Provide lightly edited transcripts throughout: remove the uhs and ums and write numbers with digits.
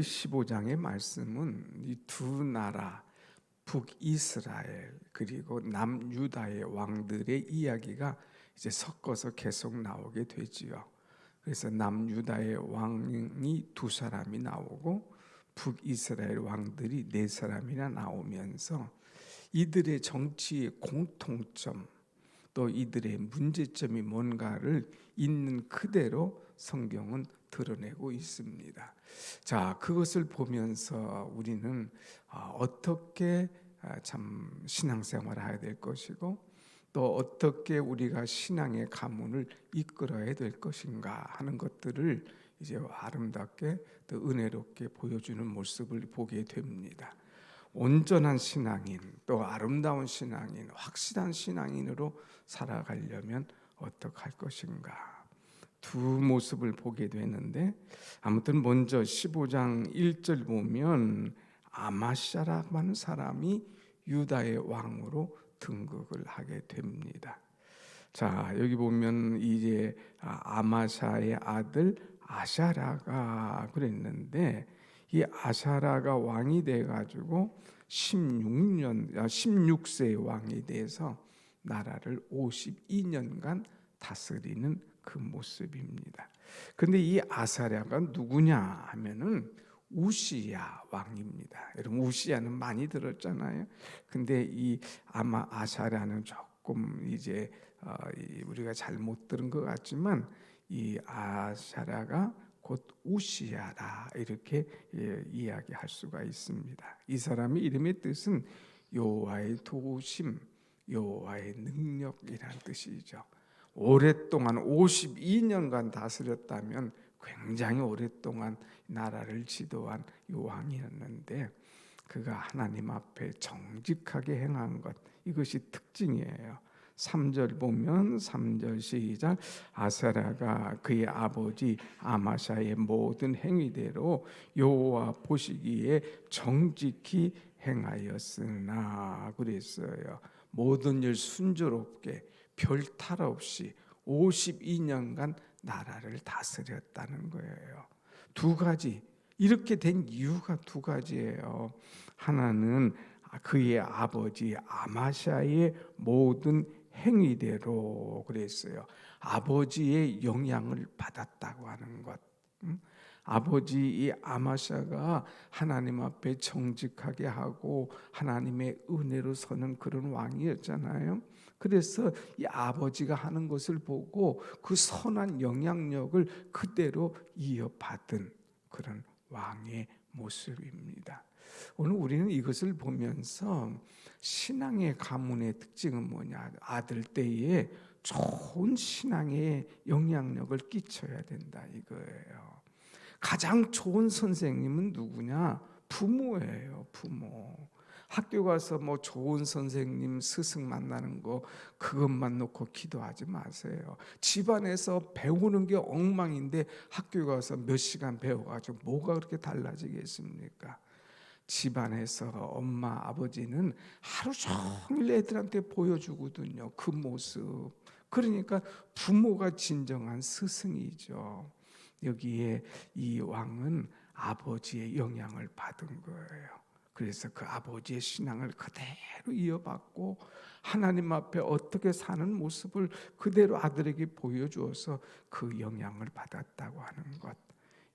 15장의 말씀은 이 두 나라 북이스라엘 그리고 남유다의 왕들의 이야기가 이제 섞어서 계속 나오게 되지요. 그래서 남유다의 왕이 두 사람이 나오고 북이스라엘 왕들이 네 사람이나 나오면서 이들의 정치의 공통점 또 이들의 문제점이 뭔가를 있는 그대로 성경은 드러내고 있습니다. 자, 그것을 보면서 우리는 어떻게 참 신앙생활을 해야 될 것이고 또 어떻게 우리가 신앙의 가문을 이끌어야 될 것인가 하는 것들을 이제 아름답게 또 은혜롭게 보여주는 모습을 보게 됩니다. 온전한 신앙인 또 아름다운 신앙인 확실한 신앙인으로 살아가려면 어떻게 할 것인가 두 모습을 보게 되는데 아무튼 먼저 15장 1절 보면 아마샤라고 하는 사람이 유다의 왕으로 등극을 하게 됩니다. 자, 여기 보면 이제 아마샤의 아들 아샤라가 그랬는데 이 아샤라가 왕이 돼 가지고 16세의 왕이 돼서 나라를 52년간 다스리는 그 모습입니다. 근데 이 아사랴가 누구냐 하면은 우시야 왕입니다. 여러분 우시야는 많이 들었잖아요. 근데 이 아마 아사랴는 조금 이제 우리가 잘못 들은 것 같지만 이 아사랴가 곧 우시야라 이렇게 이야기할 수가 있습니다. 이 사람의 이름의 뜻은 여호와의 도우심, 여호와의 능력이라는 뜻이죠. 오랫동안 52년간 다스렸다면 굉장히 오랫동안 나라를 지도한 왕이었는데 그가 하나님 앞에 정직하게 행한 것 이것이 특징이에요. 3절 보면 3절 시작 아사랴가 그의 아버지 아마샤의 모든 행위대로 여호와 보시기에 정직히 행하였으나 그랬어요. 모든 일 순조롭게 별 탈 없이 52년간 나라를 다스렸다는 거예요. 두 가지 이렇게 된 이유가 두 가지예요. 하나는 그의 아버지 아마샤의 모든 행위대로 그랬어요. 아버지의 영향을 받았다고 하는 것. 아버지 이 아마샤가 하나님 앞에 정직하게 하고 하나님의 은혜로 서는 그런 왕이었잖아요. 그래서 이 아버지가 하는 것을 보고 그 선한 영향력을 그대로 이어받은 그런 왕의 모습입니다. 오늘 우리는 이것을 보면서 신앙의 가문의 특징은 뭐냐? 아들 때에 좋은 신앙의 영향력을 끼쳐야 된다 이거예요. 가장 좋은 선생님은 누구냐? 부모예요. 부모. 학교 가서 뭐 좋은 선생님, 스승 만나는 거 그것만 놓고 기도하지 마세요. 집안에서 배우는 게 엉망인데 학교 가서 몇 시간 배워가지고 뭐가 그렇게 달라지겠습니까? 집안에서 엄마, 아버지는 하루 종일 애들한테 보여주거든요. 그 모습. 그러니까 부모가 진정한 스승이죠. 여기에 이 왕은 아버지의 영향을 받은 거예요. 그래서 그 아버지의 신앙을 그대로 이어받고 하나님 앞에 어떻게 사는 모습을 그대로 아들에게 보여주어서 그 영향을 받았다고 하는 것.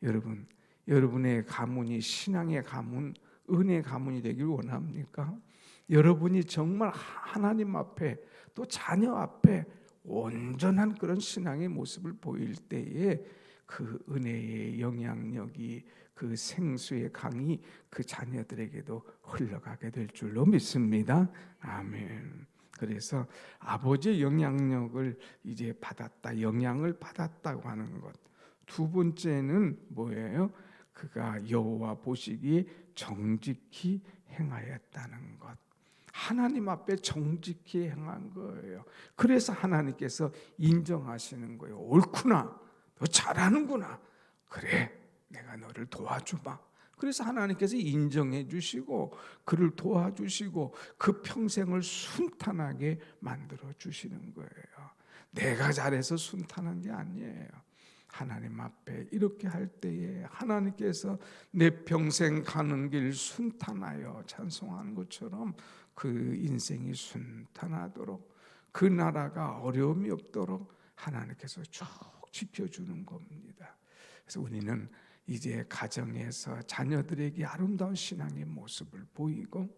여러분, 여러분의 가문이 신앙의 가문, 은혜의 가문이 되길 원합니까? 여러분이 정말 하나님 앞에 또 자녀 앞에 온전한 그런 신앙의 모습을 보일 때에 그 은혜의 영향력이 그 생수의 강이 그 자녀들에게도 흘러가게 될 줄로 믿습니다. 아멘. 그래서 아버지의 영향력을 이제 받았다, 영향을 받았다고 하는 것. 두 번째는 뭐예요? 그가 여호와 보시기에 정직히 행하였다는 것. 하나님 앞에 정직히 행한 거예요. 그래서 하나님께서 인정하시는 거예요. 옳구나. 너 잘하는구나. 그래, 내가 너를 도와주마. 그래서 하나님께서 인정해 주시고 그를 도와주시고 그 평생을 순탄하게 만들어 주시는 거예요. 내가 잘해서 순탄한 게 아니에요. 하나님 앞에 이렇게 할 때에 하나님께서 내 평생 가는 길 순탄하여 찬송하는 것처럼 그 인생이 순탄하도록, 그 나라가 어려움이 없도록 하나님께서 쭉 지켜주는 겁니다. 그래서 우리는 이제 가정에서 자녀들에게 아름다운 신앙의 모습을 보이고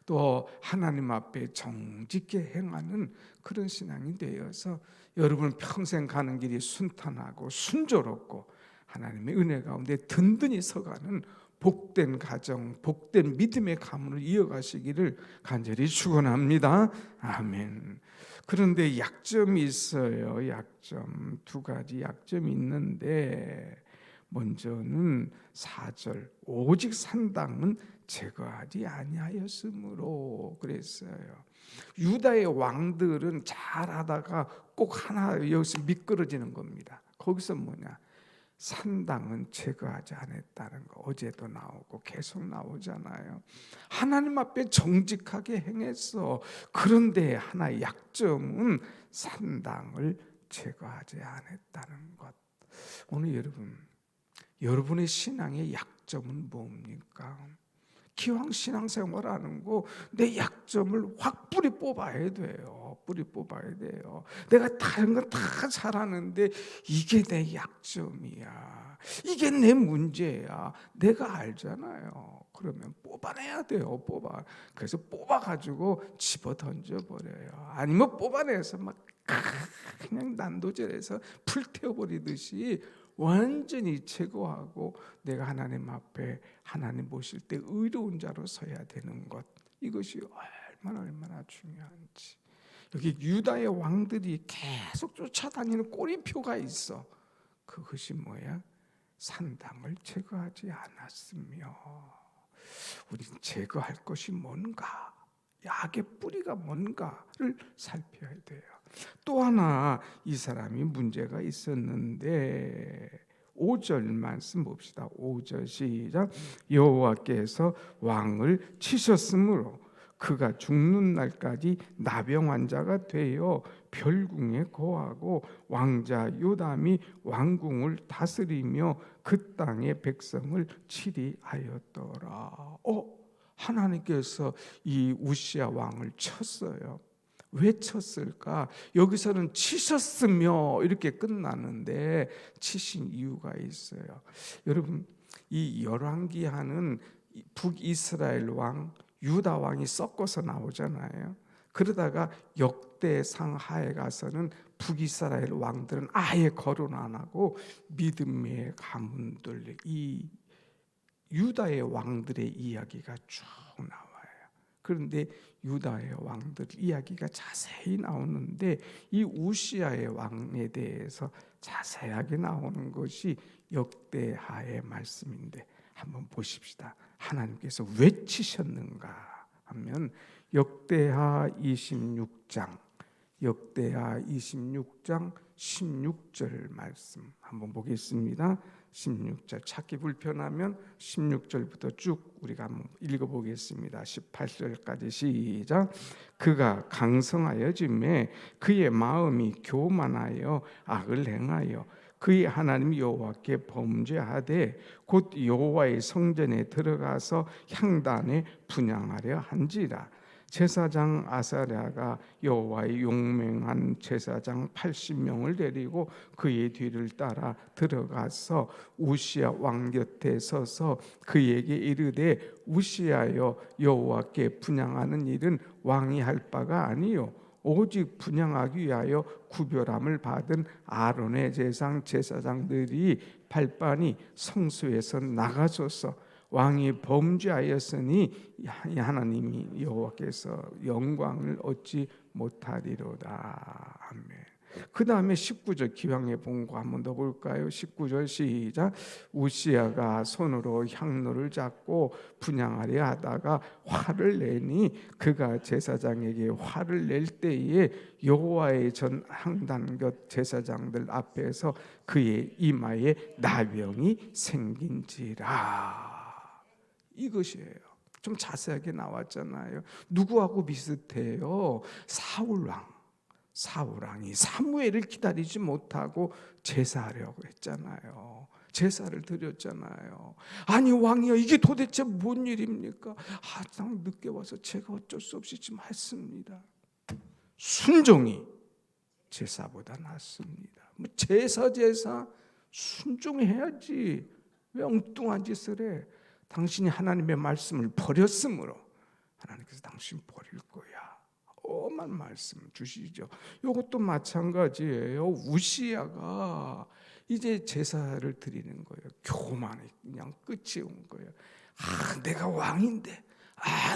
또 하나님 앞에 정직히 행하는 그런 신앙이 되어서 여러분 평생 가는 길이 순탄하고 순조롭고 하나님의 은혜 가운데 든든히 서가는 복된 가정, 복된 믿음의 가문을 이어가시기를 간절히 축원합니다. 아멘. 그런데 약점이 있어요. 약점, 두 가지 약점이 있는데, 먼저는 4절 오직 산당은 제거하지 아니하였으므로 그랬어요. 유다의 왕들은 잘하다가 꼭 하나 여기서 미끄러지는 겁니다. 거기서 뭐냐? 산당은 제거하지 않았다는 거. 어제도 나오고 계속 나오잖아요. 하나님 앞에 정직하게 행했어. 그런데 하나의 약점은 산당을 제거하지 않았다는 것. 오늘 여러분의 신앙의 약점은 뭡니까? 기왕 신앙생활하는 거 내 약점을 확 뿌리 뽑아야 돼요. 뿌리 뽑아야 돼요. 내가 다른 건 다 잘하는데 이게 내 약점이야, 이게 내 문제야, 내가 알잖아요. 그러면 뽑아내야 돼요. 그래서 뽑아가지고 집어 던져버려요. 아니면 뽑아내서 막 그냥 난도질해서 불태워버리듯이 완전히 제거하고 내가 하나님 앞에 하나님 보실 때 의로운 자로 서야 되는 것, 이것이 얼마나 중요한지. 여기 유다의 왕들이 계속 쫓아다니는 꼬리표가 있어. 그것이 뭐야? 산당을 제거하지 않았으며. 우리는 제거할 것이 뭔가, 약의 뿌리가 뭔가를 살펴야 돼요. 또 하나 이 사람이 문제가 있었는데 5절 말씀 봅시다. 5절 시작. 여호와께서 왕을 치셨으므로 그가 죽는 날까지 나병 환자가 되어 별궁에 거하고 왕자 요담이 왕궁을 다스리며 그 땅의 백성을 치리하였더라. 하나님께서 이 우시야 왕을 쳤어요. 왜 쳤을까? 여기서는 치셨으며 이렇게 끝나는데 치신 이유가 있어요. 여러분, 이 열왕기하는 북이스라엘 왕, 유다 왕이 섞어서 나오잖아요. 그러다가 역대상 하에 가서는 북이스라엘 왕들은 아예 거론 안 하고 믿음의 가문들, 이 유다의 왕들의 이야기가 쭉 나와요. 그런데 유다의 왕들 이야기가 자세히 나오는데 이 우시야의 왕에 대해서 자세하게 나오는 것이 역대하의 말씀인데 한번 보십시다. 하나님께서 왜 치셨는가 하면 역대하 26장 16절 말씀 한번 보겠습니다. 16절 찾기 불편하면 16절부터 쭉 우리가 한번 읽어보겠습니다. 18절까지 시작. 그가 강성하여짐에 그의 마음이 교만하여 악을 행하여 그의 하나님 여호와께 범죄하되 곧 여호와의 성전에 들어가서 향단에 분향하려 한지라. 제사장 아사랴가 여호와의 용맹한 제사장 80명을 데리고 그의 뒤를 따라 들어가서 우시야 왕 곁에 서서 그에게 이르되 우시야여, 여호와께 분향하는 일은 왕이 할 바가 아니요 오직 분향하기 위하여 구별함을 받은 아론의 제사장들이 발반이 성소에서 나가소서. 왕이 범죄하였으니 하나님이 여호와께서 영광을 얻지 못하리로다. 아멘. 그 다음에 19절 기왕에 본 거 한 번 더 볼까요? 19절 시작. 우시야가 손으로 향로를 잡고 분향하려 하다가 화를 내니 그가 제사장에게 화를 낼 때에 여호와의 전 향단 곁 제사장들 앞에서 그의 이마에 나병이 생긴지라. 이것이에요. 좀 자세하게 나왔잖아요. 누구하고 비슷해요? 사울왕. 사울 왕이 사무엘을 기다리지 못하고 제사하려고 했잖아요. 제사를 드렸잖아요. 아니 왕이여, 이게 도대체 뭔 일입니까? 난 늦게 와서 제가 어쩔 수 없이 좀 했습니다. 순종이 제사보다 낫습니다. 뭐 제사 순종해야지. 왜 엉뚱한 짓을 해? 당신이 하나님의 말씀을 버렸으므로 하나님께서 당신 버릴 거야. 엄한 말씀 주시죠. 이것도 마찬가지예요. 우시야가 이제 제사를 드리는 거예요. 교만이 그냥 끝이 온 거예요. 내가 왕인데,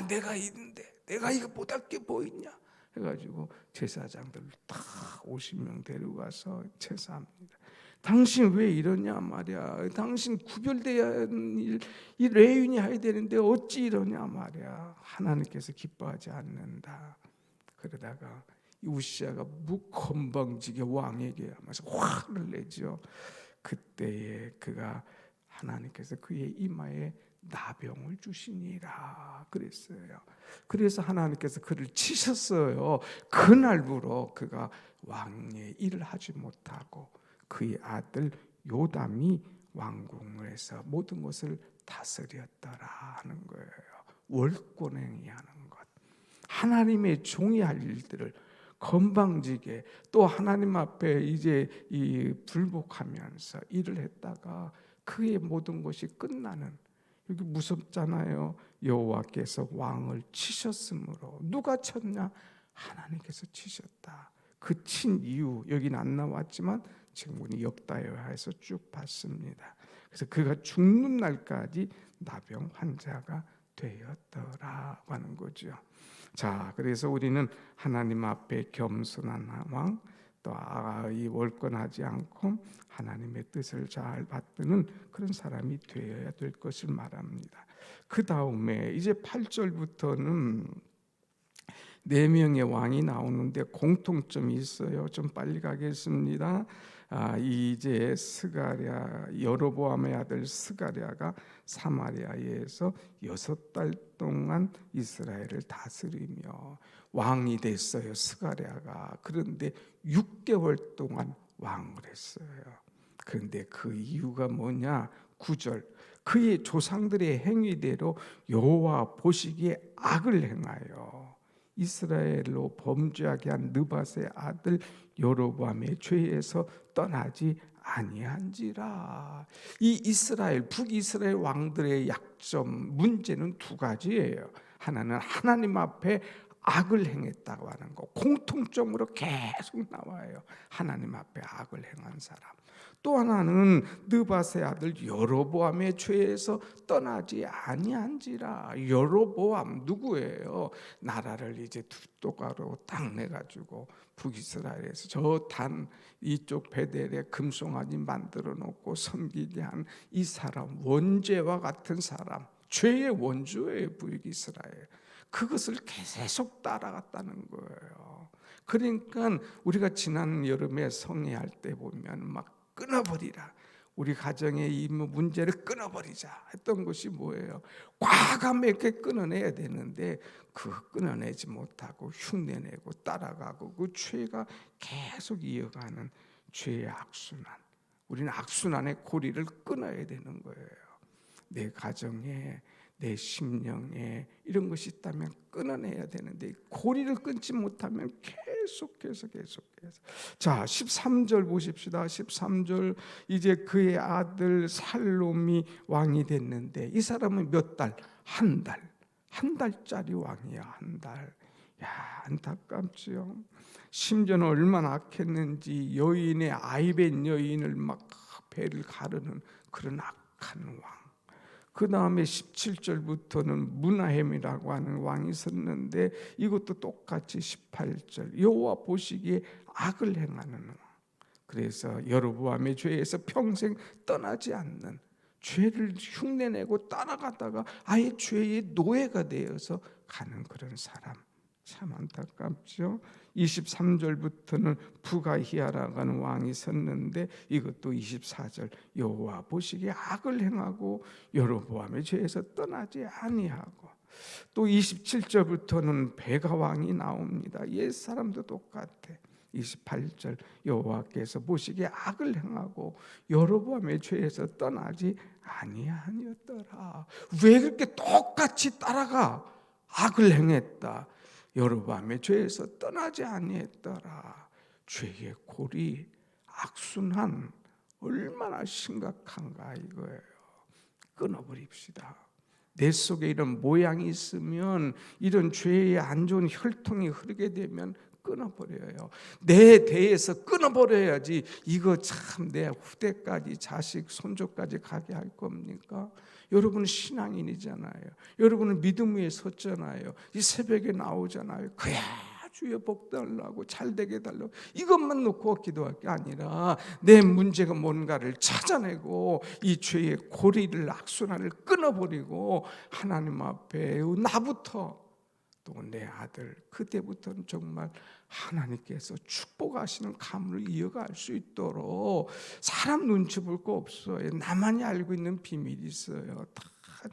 내가 있는데, 내가 이거 못할 게 뭐 있냐 해가지고 제사장들 다 50명 데려가서 제사합니다. 당신 왜 이러냐 말이야. 당신 구별돼야 하는 일, 이 레위인이 해야 되는데 어찌 이러냐 말이야. 하나님께서 기뻐하지 않는다. 그러다가 우시야가 무건방지게 왕에게 하면서 화를 내죠. 그때에 그가 하나님께서 그의 이마에 나병을 주시니라 그랬어요. 그래서 하나님께서 그를 치셨어요. 그날부로 그가 왕의 일을 하지 못하고 그의 아들 요담이 왕궁을 해서 모든 것을 다스렸더라 하는 거예요. 월권행위 하는 것, 하나님의 종이 할 일들을 건방지게 또 하나님 앞에 이제 불복하면서 일을 했다가 그의 모든 것이 끝나는, 여기 무섭잖아요. 여호와께서 왕을 치셨으므로. 누가 쳤냐? 하나님께서 치셨다. 그 친 이유 여기는 안 나왔지만 지금 우리 역다해서 쭉 봤습니다. 그래서 그가 죽는 날까지 나병 환자가 되었더라고 하는 거죠. 자, 그래서 우리는 하나님 앞에 겸손한 왕, 또 이 월권하지 않고 하나님의 뜻을 잘 받드는 그런 사람이 되어야 될 것을 말합니다. 그 다음에 이제 8절부터는 4명의 왕이 나오는데 공통점이 있어요. 좀 빨리 가겠습니다. 이제 여로보암의 아들 스가랴가 사마리아에서 6달 동안 이스라엘을 다스리며 왕이 됐어요. 스가랴가. 그런데 6개월 동안 왕을 했어요. 그런데 그 이유가 뭐냐? 9절, 그의 조상들의 행위대로 여호와 보시기에 악을 행하여 이스라엘로 범죄하게 한 느밧의 아들 여로보암의 죄에서 떠나지 아니한지라. 이 이스라엘, 북이스라엘 왕들의 약점, 문제는 두 가지예요. 하나는 하나님 앞에 악을 행했다고 하는 거, 공통점으로 계속 나와요. 하나님 앞에 악을 행한 사람. 또 하나는 느밧의 아들 여로보암의 죄에서 떠나지 아니한지라. 여로보암 누구예요? 나라를 이제 두 똑가로 딱 내가지고 북이스라엘에서 저 단 이쪽 베델에 금송아지 만들어 놓고 섬기게 한 이 사람, 원죄와 같은 사람, 죄의 원조예요. 북이스라엘. 그것을 계속 따라갔다는 거예요. 그러니까 우리가 지난 여름에 성례할 때 보면 막 끊어버리라, 우리 가정의 이 문제를 끊어버리자 했던 것이 뭐예요? 과감하게 끊어내야 되는데 그 끊어내지 못하고 흉내내고 따라가고 그 죄가 계속 이어가는 죄의 악순환. 우리는 악순환의 고리를 끊어야 되는 거예요. 내 가정에, 내 심령에 이런 것이 있다면 끊어내야 되는데 고리를 끊지 못하면 계속해서. 자, 13절 보십시다. 13절, 이제 그의 아들 살롬이 왕이 됐는데 이 사람은 몇 달? 한 달짜리 왕이야. 한 달. 야, 안타깝지요. 심지어는 얼마나 악했는지 여인의 아이벤 여인을 막 배를 가르는 그런 악한 왕. 그 다음에 17절부터는 무나헴이라고 하는 왕이 있었는데 이것도 똑같이 18절, 여호와 보시기에 악을 행하는 왕. 그래서 여로보암의 죄에서 평생 떠나지 않는, 죄를 흉내내고 따라가다가 아예 죄의 노예가 되어서 가는 그런 사람. 참 안타깝죠. 23절부터는 부가히야라고 하는 왕이 섰는데 이것도 24절, 여호와 보시기에 악을 행하고 여로보암의 죄에서 떠나지 아니하고. 또 27절부터는 베가 왕이 나옵니다. 옛 사람도 똑같아. 28절 여호와께서 보시기에 악을 행하고 여로보암의 죄에서 떠나지 아니하니었더라. 왜 그렇게 똑같이 따라가? 악을 행했다. 여로보암의 죄에서 떠나지 아니했더라. 죄의 골이 악순환 얼마나 심각한가 이거예요. 끊어버립시다. 내 속에 이런 모양이 있으면, 이런 죄의 안 좋은 혈통이 흐르게 되면 끊어버려요. 내 대에서 끊어버려야지. 이거 참 내 후대까지, 자식 손조까지 가게 할 겁니까? 여러분은 신앙인이잖아요. 여러분은 믿음 위에 섰잖아요. 이 새벽에 나오잖아요. 그야 주여 복 달라고, 잘 되게 달라고 이것만 놓고 기도할 게 아니라 내 문제가 뭔가를 찾아내고 이 죄의 고리를, 악순환을 끊어버리고 하나님 앞에 나부터 또 내 아들, 그때부터는 정말 하나님께서 축복하시는 가문을 이어갈 수 있도록, 사람 눈치 볼 거 없어요. 나만이 알고 있는 비밀이 있어요. 다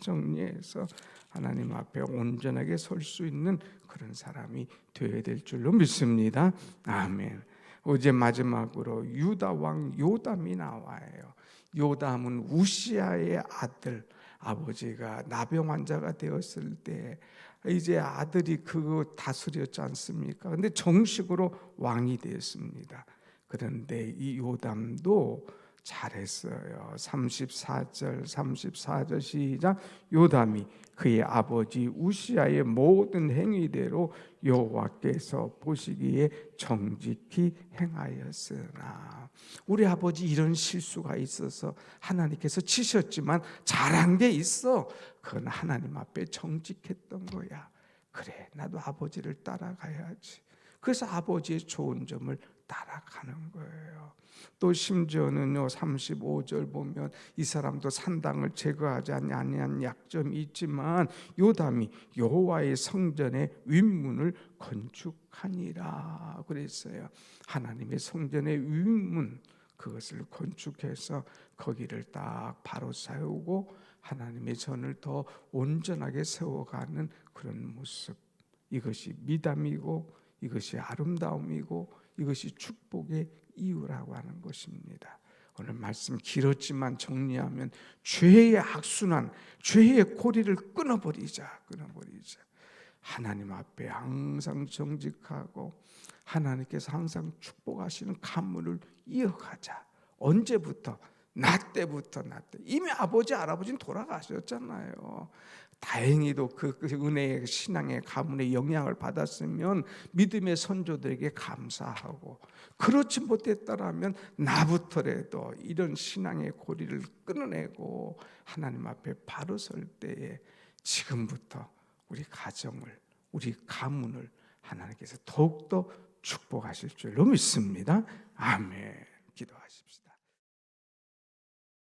정리해서 하나님 앞에 온전하게 설 수 있는 그런 사람이 되어야 될 줄로 믿습니다. 아멘. 어제 마지막으로 유다 왕 요담이 나와요. 요담은 우시아의 아들, 아버지가 나병 환자가 되었을 때 이제 아들이 그거 다스렸지 않습니까? 근데 정식으로 왕이 되었습니다. 그런데 이 요담도 잘했어요. 34절 시작. 요담이 그의 아버지 우시아의 모든 행위대로 여호와께서 보시기에 정직히 행하였으나. 우리 아버지 이런 실수가 있어서 하나님께서 치셨지만 잘한 게 있어. 그건 하나님 앞에 정직했던 거야. 그래, 나도 아버지를 따라가야지. 그래서 아버지의 좋은 점을 따라가는 거예요. 또 심지어는요 35절 보면 이 사람도 산당을 제거하지 아니한 약점이 있지만 요담이 여호와의 성전의 윗문을 건축하니라 그랬어요. 하나님의 성전의 윗문, 그것을 건축해서 거기를 딱 바로 세우고 하나님의 전을 더 온전하게 세워가는 그런 모습, 이것이 미담이고 이것이 아름다움이고 이것이 축복의 이유라고 하는 것입니다. 오늘 말씀 길었지만 정리하면 죄의 악순환, 죄의 고리를 끊어버리자. 하나님 앞에 항상 정직하고 하나님께서 항상 축복하시는 가문을 이어가자. 언제부터? 나 때부터. 이미 아버지 할아버지는 돌아가셨잖아요. 다행히도 그 은혜의 신앙의 가문의 영향을 받았으면 믿음의 선조들에게 감사하고, 그렇지 못했더라면 나부터라도 이런 신앙의 고리를 끊어내고 하나님 앞에 바로 설 때에 지금부터 우리 가정을, 우리 가문을 하나님께서 더욱더 축복하실 줄로 믿습니다. 아멘. 기도하십시다.